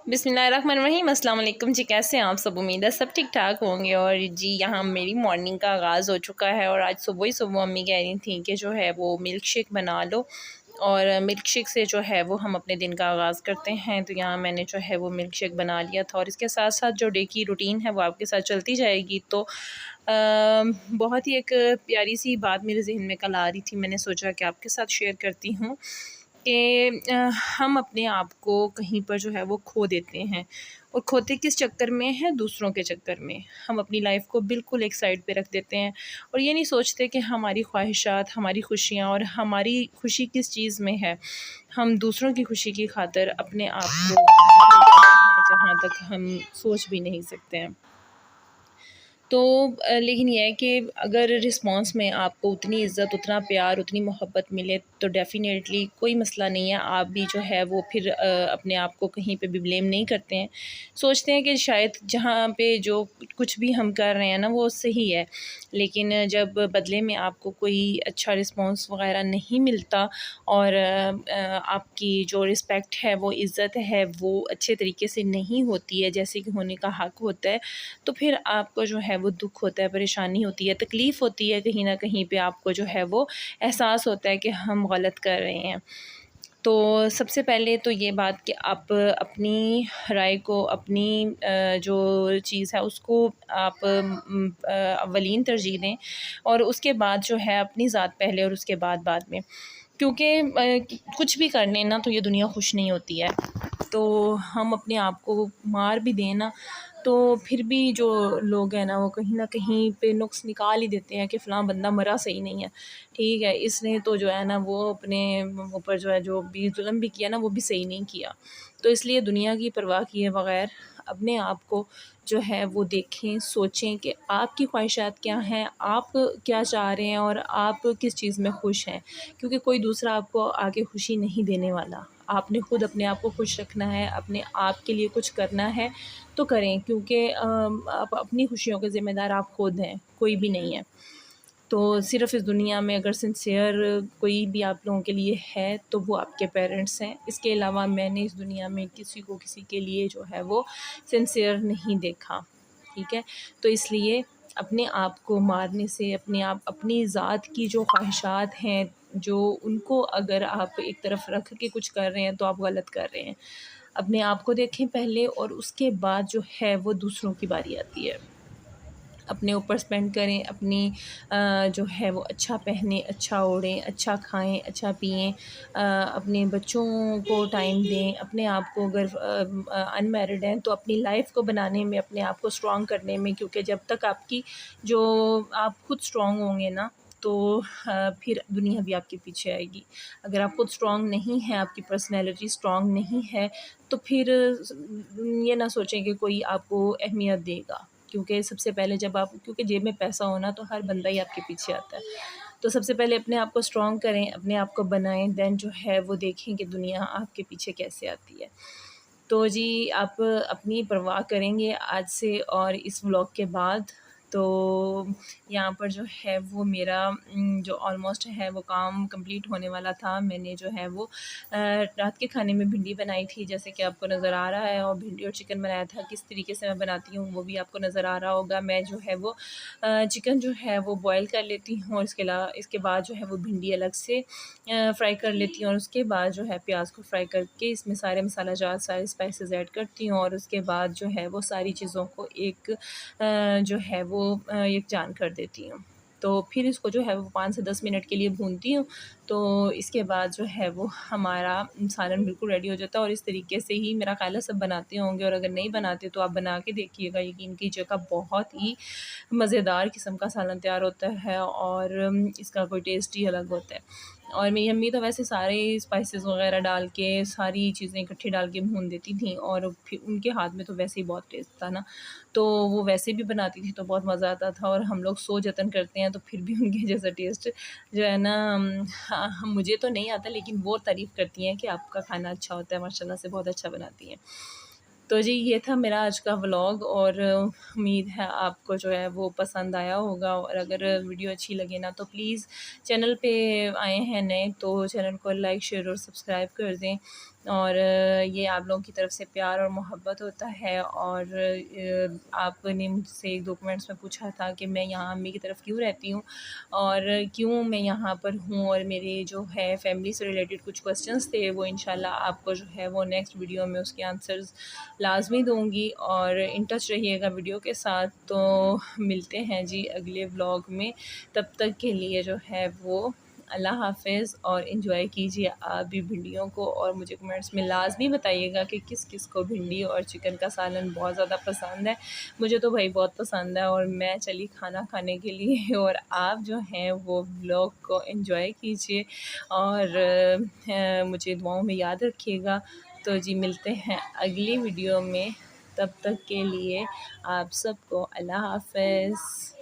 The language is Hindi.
बिस्मिल्लाहिर्रहमानिर्रहीम। अस्सलाम वालेकुम जी, कैसे हैं आप सब? उम्मीद है सब ठीक ठाक होंगे। और जी यहाँ मेरी मॉर्निंग का आगाज़ हो चुका है और आज सुबह ही सुबह मम्मी कह रही थी कि जो है वो मिल्क शेक बना लो और मिल्क शेक से जो है वो हम अपने दिन का आगाज़ करते हैं। तो यहाँ मैंने जो है वो मिल्क शेक बना लिया था और इसके साथ साथ जो डे की रूटीन है वो आपके साथ चलती जाएगी। तो बहुत ही एक प्यारी सी बात मेरे जहन में कल आ रही थी, मैंने सोचा कि आपके साथ शेयर करती हूँ कि हम अपने आप को कहीं पर जो है वो खो देते हैं। और खोते किस चक्कर में हैं? दूसरों के चक्कर में। हम अपनी लाइफ को बिल्कुल एक साइड पे रख देते हैं और ये नहीं सोचते कि हमारी ख्वाहिशात, हमारी खुशियाँ और हमारी खुशी किस चीज़ में है। हम दूसरों की खुशी की खातिर अपने आप को जहाँ तक हम सोच भी नहीं सकते हैं। तो लेकिन ये है कि अगर रिस्पॉन्स में आपको उतनी इज़्ज़त, उतना प्यार, उतनी मोहब्बत मिले तो डेफ़िनेटली कोई मसला नहीं है। आप भी जो है वो फिर अपने आप को कहीं पे भी ब्लेम नहीं करते हैं। सोचते हैं कि शायद जहाँ पे जो कुछ भी हम कर रहे हैं ना वो सही है। लेकिन जब बदले में आपको कोई अच्छा रिस्पॉन्स वग़ैरह नहीं मिलता और आपकी जो रिस्पेक्ट है, वो इज़्ज़त है, वो अच्छे तरीके से नहीं होती है जैसे कि होने का हक़ होता है, तो फिर आपको जो है वो दुःख होता है, परेशानी होती है, तकलीफ़ होती है, कहीं न कहीं पे आपको जो है वो एहसास होता है कि हम गलत कर रहे हैं। तो सबसे पहले तो ये बात कि आप अपनी राय को, अपनी जो चीज़ है उसको आप अव्वलीन तरजीह दें और उसके बाद जो है अपनी ज़ात पहले और उसके बाद में। क्योंकि कुछ भी कर लें ना तो ये दुनिया खुश नहीं होती है। तो हम अपने आप को मार भी दें ना तो फिर भी जो लोग हैं ना वो कहीं न कहीं पे नुक्स निकाल ही देते हैं कि फ़लाँ बंदा मरा सही नहीं है, ठीक है, इसने तो जो है ना वो अपने ऊपर जो है जो भी जुल्म भी किया ना वो भी सही नहीं किया। तो इसलिए दुनिया की परवाह किए बगैर अपने आप को जो है वो देखें, सोचें कि आपकी ख्वाहिशात क्या हैं, आप क्या चाह रहे हैं और आप किस चीज़ में खुश हैं। क्योंकि कोई दूसरा आपको आके खुशी नहीं देने वाला। आपने खुद अपने आप को खुश रखना है, अपने आप के लिए कुछ करना है तो करें, क्योंकि आप अपनी खुशियों के ज़िम्मेदार आप खुद हैं, कोई भी नहीं है। तो सिर्फ़ इस दुनिया में अगर सिंसियर कोई भी आप लोगों के लिए है तो वो आपके पेरेंट्स हैं। इसके अलावा मैंने इस दुनिया में किसी को किसी के लिए जो है वो सिंसियर नहीं देखा, ठीक है? तो इसलिए अपने आप को मारने से अपनी ज़ात की जो ख्वाहिशात हैं, जो उनको अगर आप एक तरफ रख के कुछ कर रहे हैं तो आप गलत कर रहे हैं। अपने आप को देखें पहले और उसके बाद जो है वो दूसरों की बारी आती है। अपने ऊपर स्पेंड करें, अपनी जो है वो अच्छा पहनें, अच्छा ओढ़ें, अच्छा खाएँ, अच्छा पिएँ, अपने बच्चों को टाइम दें, अपने आप को अगर अनमैरिड हैं तो अपनी लाइफ़ को बनाने में, अपने आप को स्ट्रॉन्ग करने में, क्योंकि जब तक आपकी जो आप खुद स्ट्रॉन्ग होंगे ना तो फिर दुनिया भी आपके पीछे आएगी। अगर आप खुद स्ट्रॉन्ग नहीं हैं, आपकी पर्सनैलिटी स्ट्रॉन्ग नहीं है, तो फिर ये ना सोचें कि कोई आपको अहमियत देगा। क्योंकि सबसे पहले जब आप क्योंकि जेब में पैसा हो ना तो हर बंदा ही आपके पीछे आता है। तो सबसे पहले अपने आप को स्ट्रॉन्ग करें, अपने आप को बनाएँ, देन जो है वो देखें कि दुनिया आपके पीछे कैसे आती है। तो जी आप अपनी परवाह करेंगे आज से और इस व्लॉग के बाद। तो यहाँ पर जो है वो मेरा जो ऑलमोस्ट है वो काम कंप्लीट होने वाला था। मैंने जो है वो रात के खाने में भिंडी बनाई थी जैसे कि आपको नज़र आ रहा है, और भिंडी और चिकन बनाया था। किस तरीके से मैं बनाती हूँ वो भी आपको नज़र आ रहा होगा। मैं जो है वो चिकन जो है वो बॉयल कर लेती हूँ और इसके बाद जो है वो भिंडी अलग से फ्राई कर लेती हूँ और उसके बाद जो है प्याज को फ्राई करके इसमें सारे मसाला जात, सारे स्पाइसेस ऐड करती हूँ और उसके बाद जो है वो सारी चीज़ों को एक जो है वो यकजान कर देती हूँ। तो फिर इसको जो है वो 5 से 10 मिनट के लिए भूनती हूँ। तो इसके बाद जो है वो हमारा सालन बिल्कुल रेडी हो जाता है और इस तरीके से ही मेरा ख़्याल है सब बनाते होंगे, और अगर नहीं बनाते तो आप बना के देखिएगा, यकीन कीजिएगा बहुत ही मज़ेदार किस्म का सालन तैयार होता है और इसका कोई टेस्ट ही अलग होता है। और मेरी अम्मी तो वैसे सारे स्पाइसेस वग़ैरह डाल के सारी चीज़ें इकट्ठी डाल के भून देती थीं और फिर उनके हाथ में तो वैसे ही बहुत टेस्ट था ना, तो वो वैसे भी बनाती थी तो बहुत मज़ा आता था और हम लोग सौ जतन करते हैं तो फिर भी उनके जैसा टेस्ट जो है ना हाँ, मुझे तो नहीं आता, लेकिन वो तारीफ़ करती हैं कि आपका खाना अच्छा होता है, माशाल्लाह से बहुत अच्छा बनाती हैं। तो जी ये था मेरा आज का व्लॉग और उम्मीद है आपको जो है वो पसंद आया होगा, और अगर वीडियो अच्छी लगे ना तो प्लीज़ चैनल पे आए हैं नए तो चैनल को लाइक शेयर और सब्सक्राइब कर दें और ये आप लोगों की तरफ से प्यार और मोहब्बत होता है। और आपने मुझसे एक 2 कमेंट्स में पूछा था कि मैं यहाँ अम्मी की तरफ क्यों रहती हूँ और क्यों मैं यहाँ पर हूँ, और मेरे जो है फैमिली से रिलेटेड कुछ क्वेश्चंस थे, वो इंशाल्लाह आपको जो है वो नेक्स्ट वीडियो में उसके आंसर्स लाजमी दूँगी। और इन टच रहिएगा वीडियो के साथ। तो मिलते हैं जी अगले व्लॉग में, तब तक के लिए जो है वो अल्लाह हाफ़िज़। और एंजॉय कीजिए आप भी भिंडियों को, और मुझे कमेंट्स में लाज़मी बताइएगा कि किस किस को भिंडी और चिकन का सालन बहुत ज़्यादा पसंद है। मुझे तो भाई बहुत पसंद है, और मैं चली खाना खाने के लिए और आप जो हैं वो व्लॉग को एंजॉय कीजिए और मुझे दुआओं में याद रखिएगा। तो जी मिलते हैं अगली वीडियो में, तब तक के लिए आप सबको अल्लाह हाफ़िज़।